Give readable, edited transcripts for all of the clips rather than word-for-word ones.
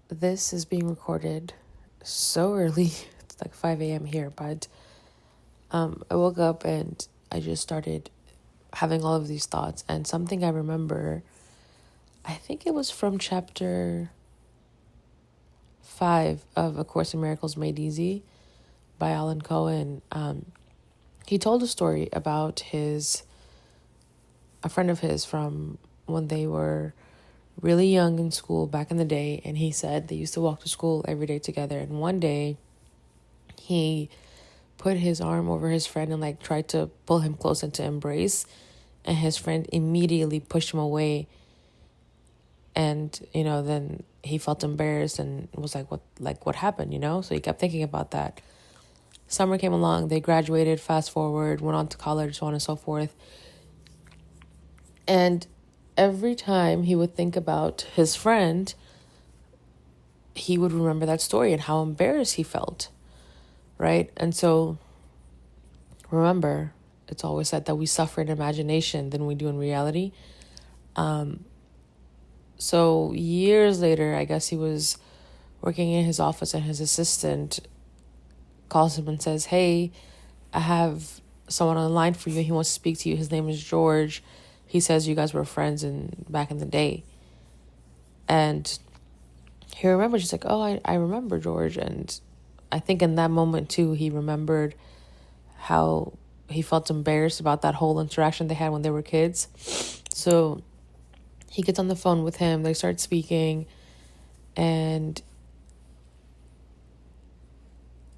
this is being recorded so early. It's like 5 a.m. here, but I woke up and I just started having all of these thoughts. And something I remember, I think it was from chapter 5 of A Course in Miracles Made Easy by Alan Cohen. He told a story about a friend of his from when they were really young in school back in the day. And he said they used to walk to school every day together. And one day he put his arm over his friend and like tried to pull him close into embrace. And his friend immediately pushed him away. And, then he felt embarrassed and was like, what happened, So he kept thinking about that. Summer came along, they graduated, fast forward, went on to college, so on and so forth. And every time he would think about his friend, he would remember that story and how embarrassed he felt, right? And so, remember, it's always said that we suffer in imagination than we do in reality. So years later, I guess he was working in his office and his assistant calls him and says, "Hey, I have someone on the line for you. He wants to speak to you. His name is George. He says you guys were friends back in the day." And he remembered, she's like, "Oh, I remember George." And I think in that moment too, he remembered how he felt embarrassed about that whole interaction they had when they were kids. So he gets on the phone with him. They start speaking. And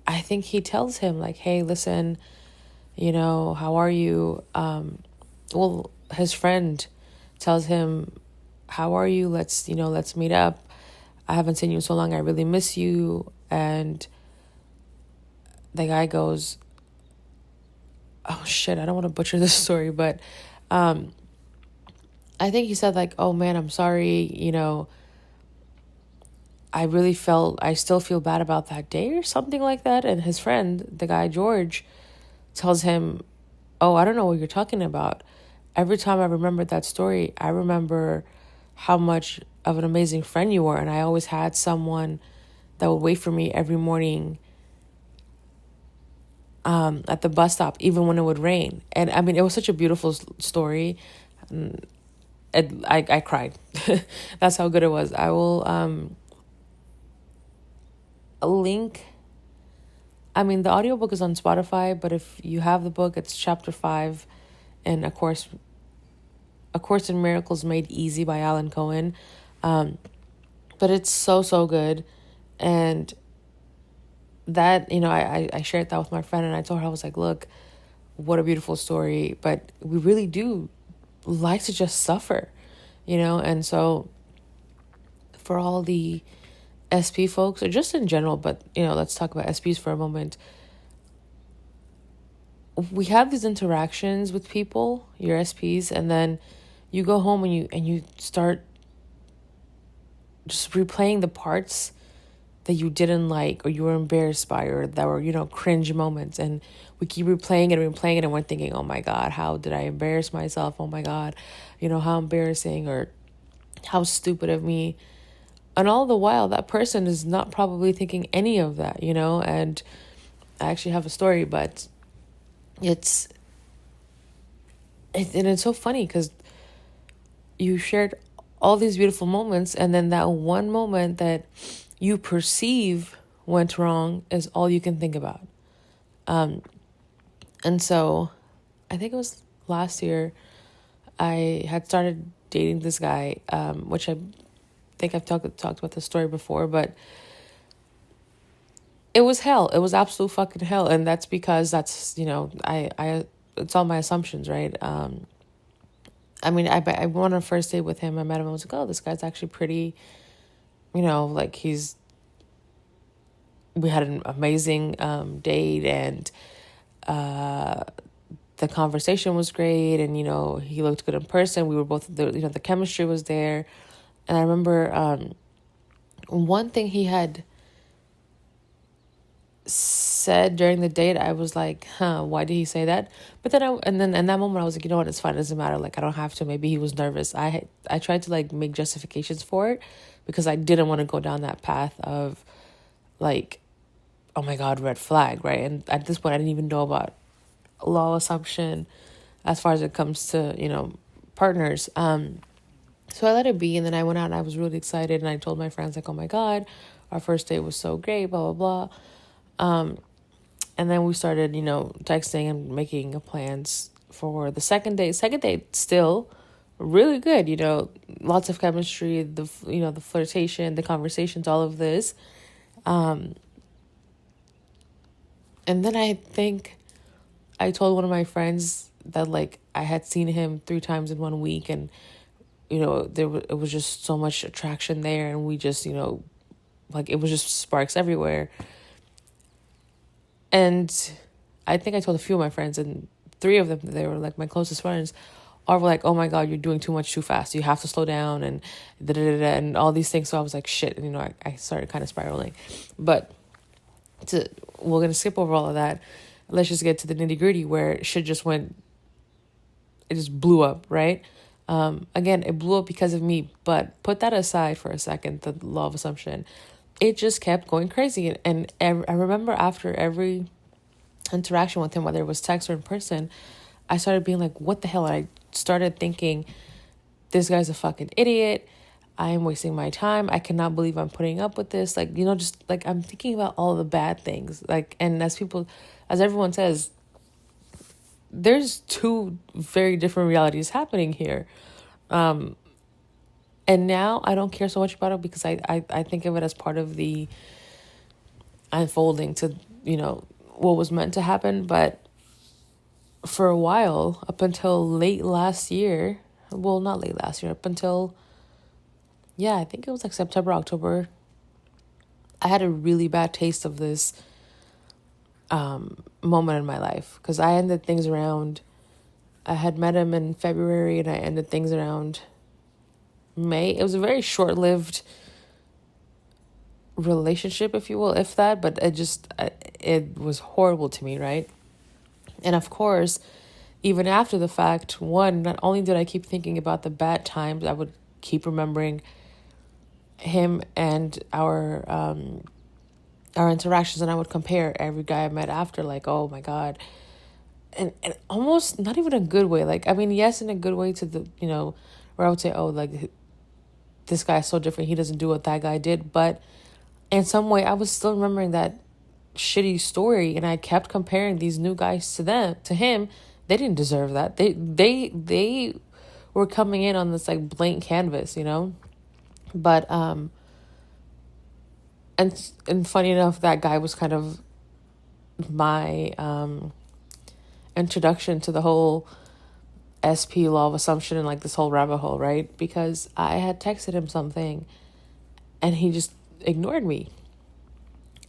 I think he tells him like, "Hey, listen, how are you?" His friend tells him, "How are you? Let's meet up. I haven't seen you in so long. I really miss you." And the guy goes, "Oh shit, I don't want to butcher this story, but I think he said like, 'Oh man, I'm sorry, I still feel bad about that day,' or something like that." And his friend, the guy George, tells him, "Oh, I don't know what you're talking about. Every time I remember that story, I remember how much of an amazing friend you were. And I always had someone that would wait for me every morning at the bus stop, even when it would rain." And I mean, it was such a beautiful story. And I cried. That's how good it was. I will link. I mean, the audiobook is on Spotify, but if you have the book, it's chapter 5 in A Course in Miracles Made Easy by Alan Cohen. But it's so, so good. And that, I shared that with my friend, and I told her, I was like, "Look, what a beautiful story. But we really do like to just suffer, And so for all the SP folks, or just in general, but, let's talk about SPs for a moment. We have these interactions with people, your SPs, and then you go home and you start just replaying the parts that you didn't like, or you were embarrassed by, or that were, cringe moments. And we keep replaying it and we're thinking, "Oh my God, how did I embarrass myself? Oh my God, how embarrassing, or how stupid of me." And all the while, that person is not probably thinking any of that, And I actually have a story, but it's so funny because you shared all these beautiful moments, and then that one moment that you perceive went wrong is all you can think about. And so I think it was last year, I had started dating this guy, which I think I've talked about this story before, but it was hell. It was absolute fucking hell. And that's because that's, it's all my assumptions, right? I mean, I went on a first date with him. I met him. I was like, "Oh, this guy's actually pretty, like we had an amazing date, and the conversation was great, and, he looked good in person. We were both, the chemistry was there." And I remember one thing he had said during the date, I was like, why did he say that? But then in that moment I was like, you know what, it's fine, it doesn't matter, like I don't have to. Maybe he was nervous. I tried to like make justifications for it because I didn't want to go down that path of like, oh my God, red flag, right? And at this point, I didn't even know about law assumption as far as it comes to, partners. So I let it be, and then I went out and I was really excited, and I told my friends, like, oh my God, our first date was so great, blah, blah, blah. And then we started, texting and making plans for the second date. Second date, still really good, lots of chemistry, the flirtation, the conversations, all of this. And then I think I told one of my friends that, like, I had seen him 3 times in 1 week, and, it was just so much attraction there, and we just, like, it was just sparks everywhere. And I think I told a few of my friends, and 3 of them, they were like my closest friends, all were like, oh my God, you're doing too much too fast. You have to slow down, and and all these things. So I was like, shit. And, I started kind of spiraling. But we're going to skip over all of that. Let's just get to the nitty gritty where shit just went, it just blew up, right? Again, it blew up because of me, but put that aside for a second, the law of assumption. It just kept going crazy. And I remember after every interaction with him, whether it was text or in person, I started being like, what the hell? I started thinking, this guy's a fucking idiot. I am wasting my time. I cannot believe I'm putting up with this. Like, just like I'm thinking about all the bad things. Like, and as everyone says, there's 2 very different realities happening here. And now I don't care so much about it because I think of it as part of the unfolding to, what was meant to happen. But for a while, up until late last year, well, not late last year, up until, I think it was like September, October, I had a really bad taste of this moment in my life because I ended things around. I had met him in February and I ended things around May. It was a very short-lived relationship, if you will, if that, but it was horrible to me, right? And of course, even after the fact, one, not only did I keep thinking about the bad times, I would keep remembering him and our interactions, and I would compare every guy I met after, like, oh my God. And almost not even a good way. Like, I mean, yes, in a good way to the, where I would say, oh, like, this guy's so different. He doesn't do what that guy did. But in some way, I was still remembering that shitty story. And I kept comparing these new guys to him. They didn't deserve that. They were coming in on this, like, blank canvas, But, and funny enough, that guy was kind of my introduction to the whole SP law of assumption and like this whole rabbit hole, right? Because I had texted him something and he just ignored me.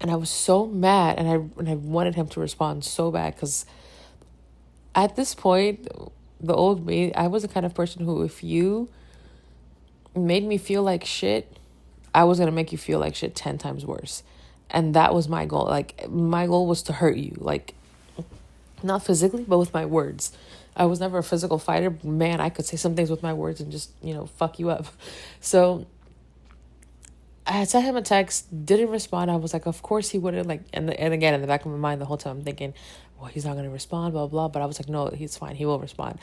And I was so mad, and I wanted him to respond so bad because at this point, the old me, I was the kind of person who, if you made me feel like shit, I was going to make you feel like shit 10 times worse. And that was my goal. Like, my goal was to hurt you, like, not physically, but with my words. I was never a physical fighter. But man, I could say some things with my words and just, fuck you up. So I had sent him a text, didn't respond. I was like, of course he wouldn't. Like, and again, in the back of my mind, the whole time I'm thinking, well, he's not going to respond, blah, blah. But I was like, no, he's fine. He will respond.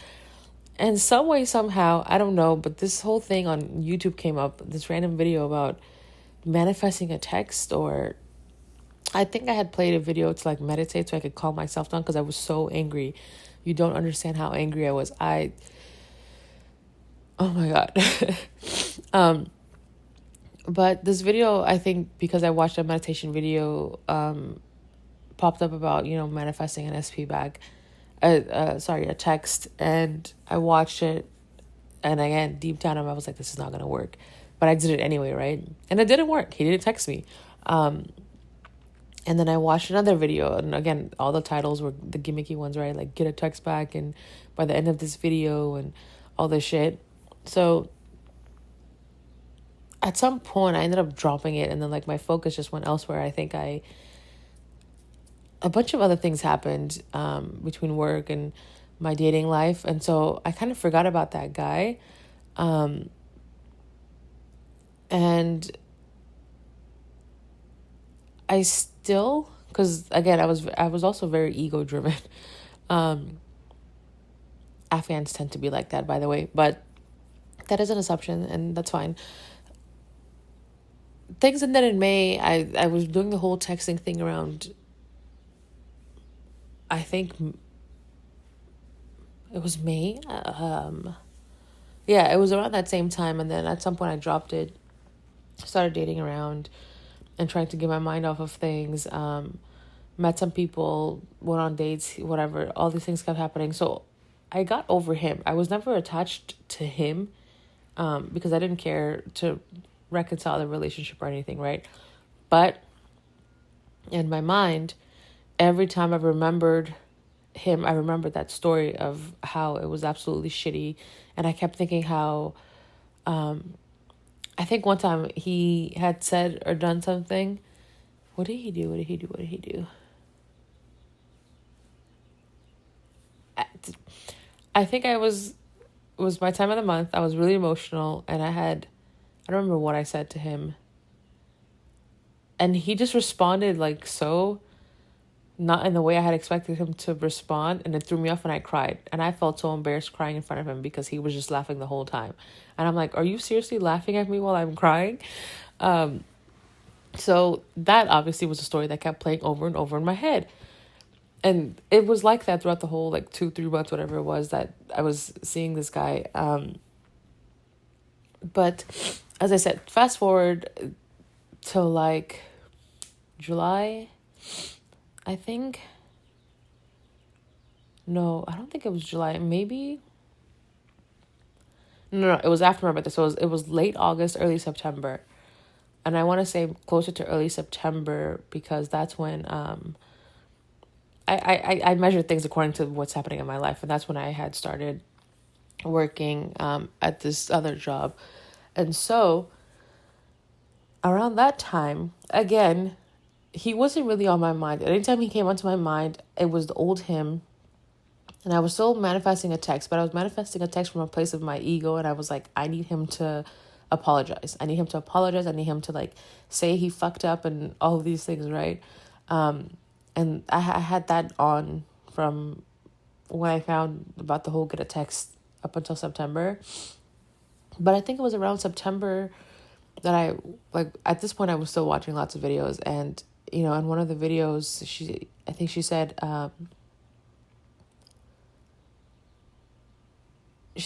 And some way, somehow, I don't know, but this whole thing on YouTube came up, this random video about manifesting a text, or I think I had played a video to like meditate so I could calm myself down because I was so angry. You don't understand how angry I was. Oh my God. But this video, I think because I watched a meditation video, popped up about, manifesting an SP bag. A text, and I watched it, and again, deep down, I was like, this is not going to work, but I did it anyway, right? And it didn't work. He didn't text me. And then I watched another video, and again, all the titles were the gimmicky ones, right? Like, get a text back, and by the end of this video, and all this shit. So at some point, I ended up dropping it, and then, like, my focus just went elsewhere. I think a bunch of other things happened between work and my dating life. And so I kind of forgot about that guy. And And I still, because again, I was also very ego driven. Afghans tend to be like that, by the way, but that is an assumption, and that's fine. Things ended in May. I was doing the whole texting thing around, I think it was May. Yeah, it was around that same time, and then at some point I dropped it, started dating around, and trying to get my mind off of things. Met some people, went on dates, whatever. All these things kept happening, so I got over him. I was never attached to him, because I didn't care to reconcile the relationship or anything, right? But in my mind, every time I remembered him, I remembered that story of how it was absolutely shitty. And I kept thinking how, I think one time he had said or done something. What did he do? What did he do? What did he do? I think it was my time of the month. I was really emotional, and I don't remember what I said to him. And he just responded like so, not in the way I had expected him to respond, and it threw me off, and I cried. And I felt so embarrassed crying in front of him because he was just laughing the whole time. And I'm like, are you seriously laughing at me while I'm crying? So that obviously was a story that kept playing over and over in my head. And it was like that throughout the whole 2-3 months, whatever it was, that I was seeing this guy. But as I said, fast forward to July, I think. No, I don't think it was July. Maybe. No, it was after my birthday. So it was late August, early September. And I want to say closer to early September because that's when I measure things according to what's happening in my life. And that's when I had started working at this other job. And so around that time, again, he wasn't really on my mind. Anytime he came onto my mind, it was the old him. And I was still manifesting a text, but I was manifesting a text from a place of my ego. And I was like, I need him to apologize. I need him to apologize. I need him to say he fucked up and all of these things, right? And I had that on from when I found about the whole get a text up until September. But I think it was around September that at this point I was still watching lots of videos. And, in one of the videos, I think she said,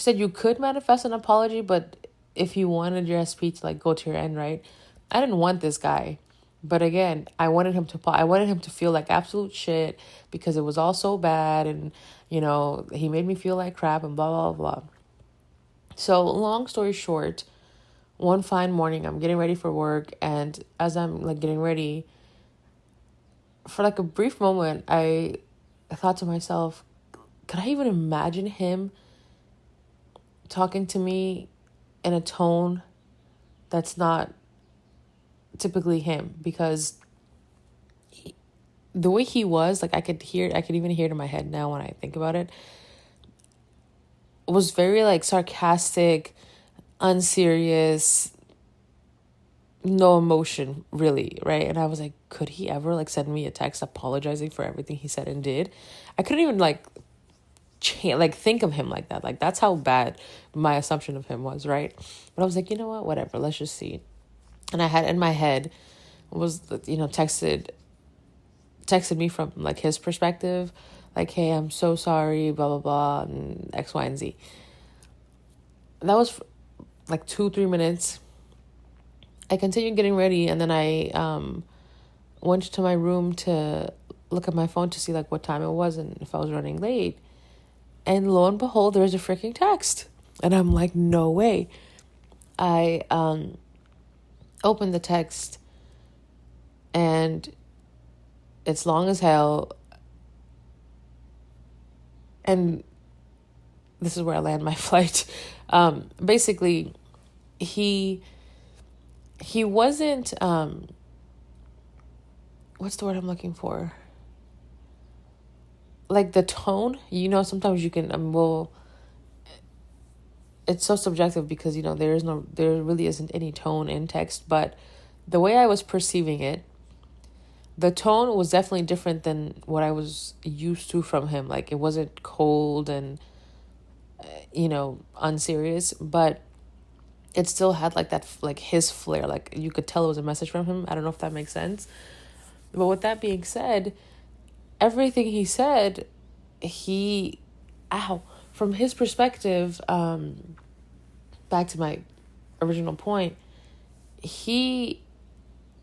you could manifest an apology, but if you wanted your SP to go to your end, right? I didn't want this guy. But again, I wanted him to feel like absolute shit because it was all so bad. And, he made me feel like crap and blah, blah, blah. So long story short, one fine morning, I'm getting ready for work. And as I'm getting ready, for a brief moment, I thought to myself, could I even imagine him talking to me in a tone that's not typically him? Because the way he was, I could even hear it in my head now when I think about it, was very sarcastic, unserious, no emotion really, right? And I was like, could he ever send me a text apologizing for everything he said and did? I couldn't even think of him like that. That's how bad my assumption of him was, right? But I was like, you know what, whatever, let's just see. And I had in my head was texted me from his perspective, hey, I'm so sorry, blah blah blah, and X, Y, and Z. That was 2-3 minutes. I continued getting ready, and then I went to my room to look at my phone to see what time it was and if I was running late. And lo and behold, there's a freaking text. And I'm like, no way. I opened the text, and it's long as hell. And this is where I land my flight. Basically, he wasn't, what's the word I'm looking for? The tone, sometimes you can, it's so subjective because, there really isn't any tone in text, but the way I was perceiving it, the tone was definitely different than what I was used to from him. Like, it wasn't cold and, unserious, but it still had like that, like his flair. Like, you could tell it was a message from him. I don't know if that makes sense. But with that being said, everything he said, from his perspective, back to my original point, he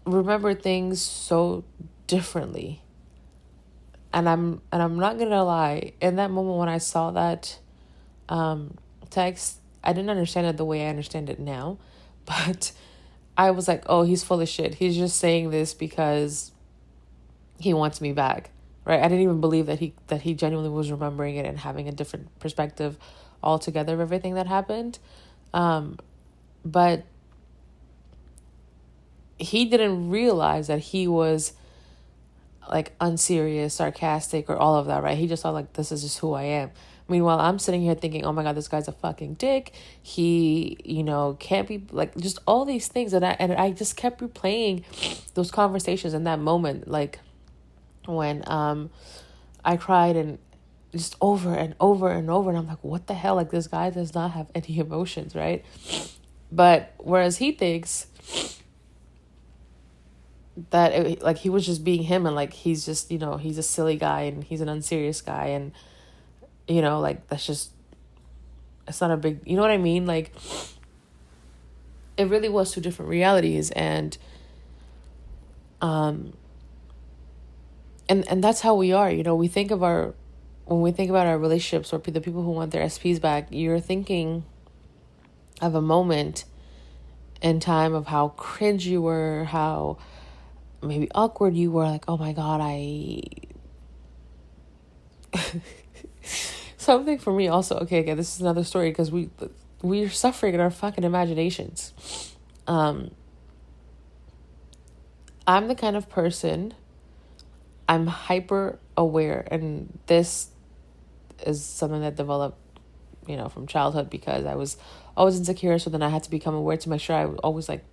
remembered things so differently. And I'm not gonna lie, in that moment when I saw that text, I didn't understand it the way I understand it now, but I was like, oh, he's full of shit. He's just saying this because he wants me back, right? I didn't even believe that he genuinely was remembering it and having a different perspective altogether of everything that happened. But he didn't realize that he was like unserious, sarcastic, or all of that, right? He just thought like, this is just who I am. Meanwhile, I'm sitting here thinking, oh my God, this guy's a fucking dick. He, can't be, like, just all these things. And I just kept replaying those conversations in that moment. Like, when I cried, and just over and over and over. And I'm like, what the hell? Like, this guy does not have any emotions, right? But whereas he thinks that like he was just being him, and like he's just, he's a silly guy and he's an unserious guy, and like that's just, it's not a big, you know what I mean? Like, it really was two different realities. And and that's how we are. We think of when we think about our relationships, or the people who want their SPs back, you're thinking of a moment in time of how cringe you were, how maybe awkward you were, like, oh my God, something for me also, okay, this is another story, because we're suffering in our fucking imaginations. I'm the kind of person, I'm hyper aware, and this is something that developed, from childhood, because I was always insecure, so then I had to become aware to make sure I always like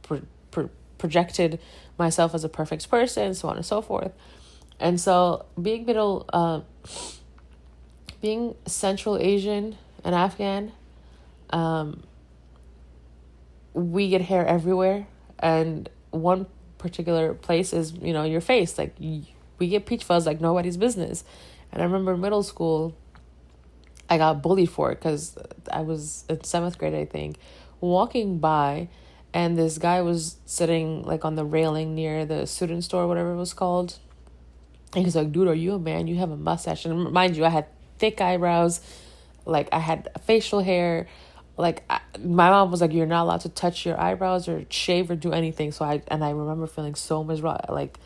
projected myself as a perfect person, so on and so forth. And so being Central Asian and Afghan, we get hair everywhere, and one particular place is, your face. Like, we get peach fuzz like nobody's business. And I remember in middle school, I got bullied for it because I was in 7th grade, I think, walking by, and this guy was sitting like on the railing near the student store, whatever it was called. And he's like, dude, are you a man? You have a mustache. And mind you, I had thick eyebrows. Like, I had facial hair. Like, my mom was like, you're not allowed to touch your eyebrows or shave or do anything. So I remember feeling so miserable. Like,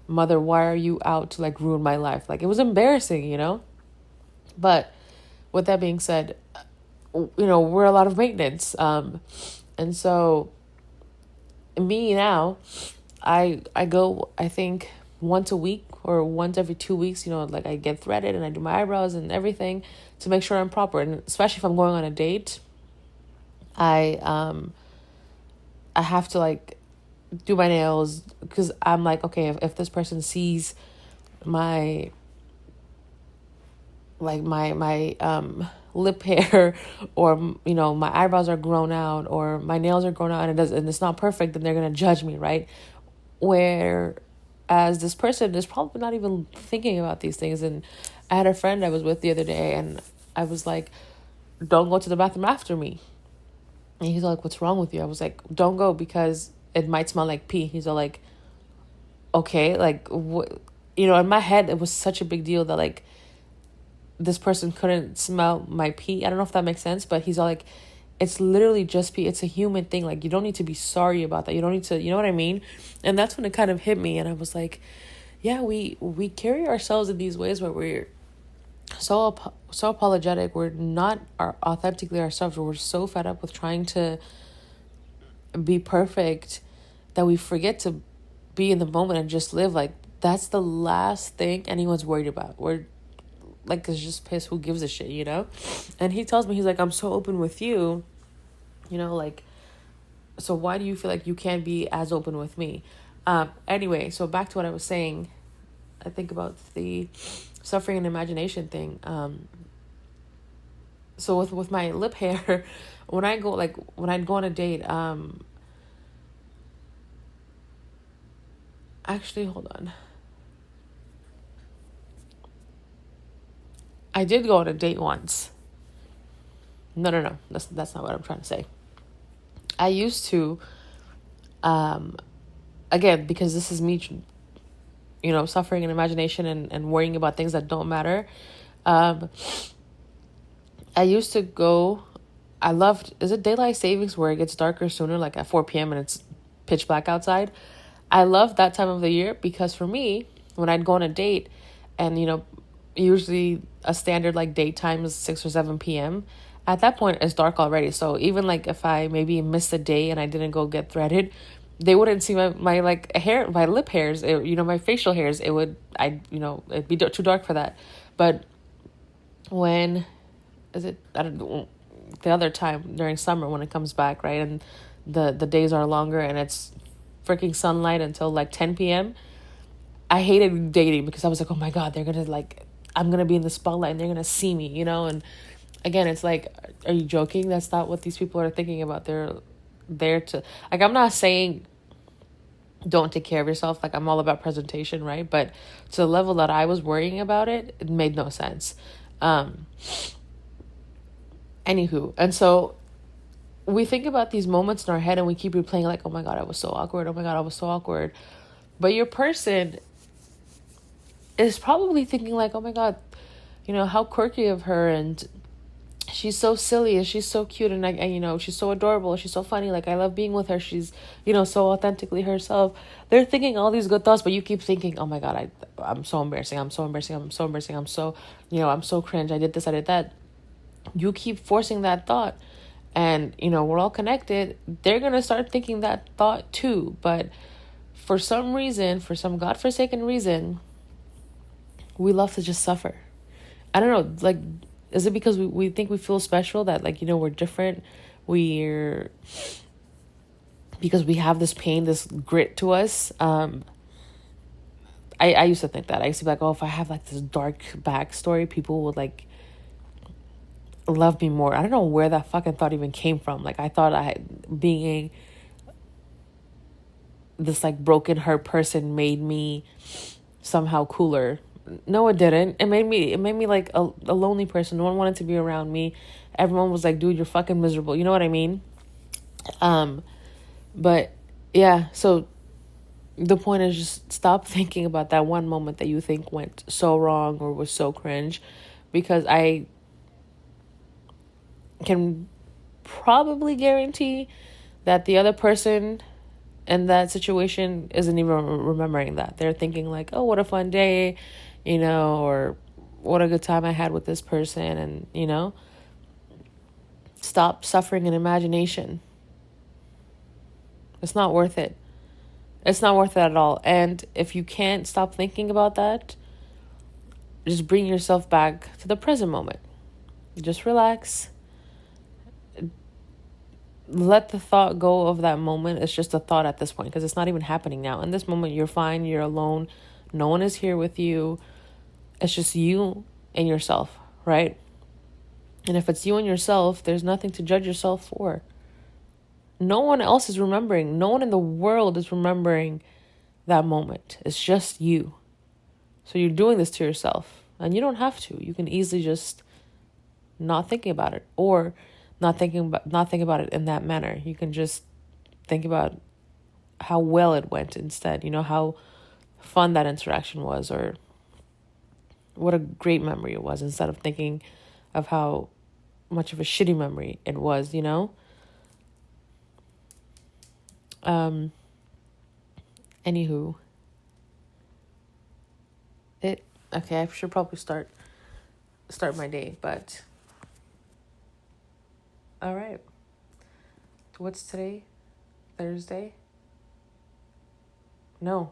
mother, why are you out to like ruin my life? Like, it was embarrassing, But with that being said, we're a lot of maintenance. And so me now, I go, I think, once a week or once every 2 weeks, like I get threaded and I do my eyebrows and everything to make sure I'm proper. And especially if I'm going on a date, I have to like do my nails, because I'm like, okay, if this person sees my lip hair, or my eyebrows are grown out, or my nails are grown out, and it's not perfect, then they're gonna judge me, right? Whereas this person is probably not even thinking about these things. And I had a friend I was with the other day, and I was like, don't go to the bathroom after me. And he's like, what's wrong with you? I was like, don't go, because it might smell like pee. He's all like, okay, like, what? In my head, it was such a big deal that like this person couldn't smell my pee. I don't know if that makes sense, but he's all like, it's literally just pee. It's a human thing. Like, you don't need to be sorry about that. You don't need to, you know what I mean? And that's when it kind of hit me. And I was like, yeah, we carry ourselves in these ways where we're so apologetic. We're not authentically ourselves. We're so fed up with trying to be perfect that we forget to be in the moment and just live. Like, that's the last thing anyone's worried about. We're like, it's just pissed. Who gives a shit, And he tells me, he's like, I'm so open with you Like, so why do you feel like you can't be as open with me? Anyway, so back to what I was saying. I think about the suffering and imagination thing. So with my lip hair, when I'd go on a date, actually, hold on. I did go on a date once. No. That's not what I'm trying to say. I used to, again, because this is me, suffering in imagination and worrying about things that don't matter. I used to go, is it daylight savings where it gets darker sooner, like at 4 p.m. and it's pitch black outside? I love that time of the year because for me, when I'd go on a date and, usually a standard like date time is 6 or 7 p.m., at that point it's dark already. So even like if I maybe missed a day and I didn't go get threaded, they wouldn't see my like hair, my lip hairs, my facial hairs. It'd be too dark for that. But when is it? I don't know, the other time during summer when it comes back, right? And the days are longer and it's freaking sunlight until like 10 p.m. I hated dating because I was like, oh my God, I'm going to be in the spotlight and they're going to see me, And again, it's like, are you joking? That's not what these people are thinking about. They're there to, like, I'm not saying don't take care of yourself. Like, I'm all about presentation, right? But to the level that I was worrying about it, it made no sense. Anywho, and so we think about these moments in our head and we keep replaying like, oh my God, I was so awkward. Oh my God, I was so awkward. But your person is probably thinking like, oh my God, how quirky of her, and she's so silly and she's so cute, and she's so adorable, she's so funny, like I love being with her, she's so authentically herself. They're thinking all these good thoughts, but you keep thinking, oh my God, I'm so embarrassing, I'm so embarrassing, I'm so embarrassing, I'm so I'm so cringe, I did this, I did that. You keep forcing that thought, and we're all connected. They're gonna start thinking that thought too, but for some reason, for some godforsaken reason, we love to just suffer. I don't know, like, is it because we think we feel special, that like, we're different, because we have this pain, this grit to us? I used to think that. I used to be like, oh, if I have like this dark backstory, people would like love me more. I don't know where that fucking thought even came from. Like, I thought being this like broken hurt person made me somehow cooler. No, it didn't. It made me like a lonely person. No one wanted to be around me. Everyone was like, dude, you're fucking miserable. You know what I mean? But yeah, so the point is just stop thinking about that one moment that you think went so wrong or was so cringe, because I can probably guarantee that the other person in that situation isn't even remembering that. They're thinking like, oh, what a fun day, or what a good time I had with this person. And, stop suffering in imagination. It's not worth it. It's not worth it at all. And if you can't stop thinking about that, just bring yourself back to the present moment. Just relax. Let the thought go of that moment. It's just a thought at this point, because it's not even happening now. In this moment, you're fine. You're alone. No one is here with you. It's just you and yourself, right? And if it's you and yourself, there's nothing to judge yourself for. No one else is remembering. No one in the world is remembering that moment. It's just you. So you're doing this to yourself. And you don't have to. You can easily just not thinking about it, or not think about it in that manner. You can just think about how well it went instead. How fun that interaction was, or what a great memory it was, instead of thinking of how much of a shitty memory it was. Anywho, okay, I should probably start my day, but all right. What's today? Thursday? No.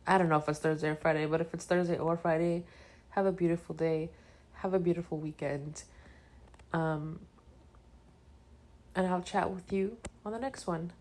I don't know if it's Thursday or Friday, but if it's Thursday or Friday, have a beautiful day. Have a beautiful weekend. and I'll chat with you on the next one.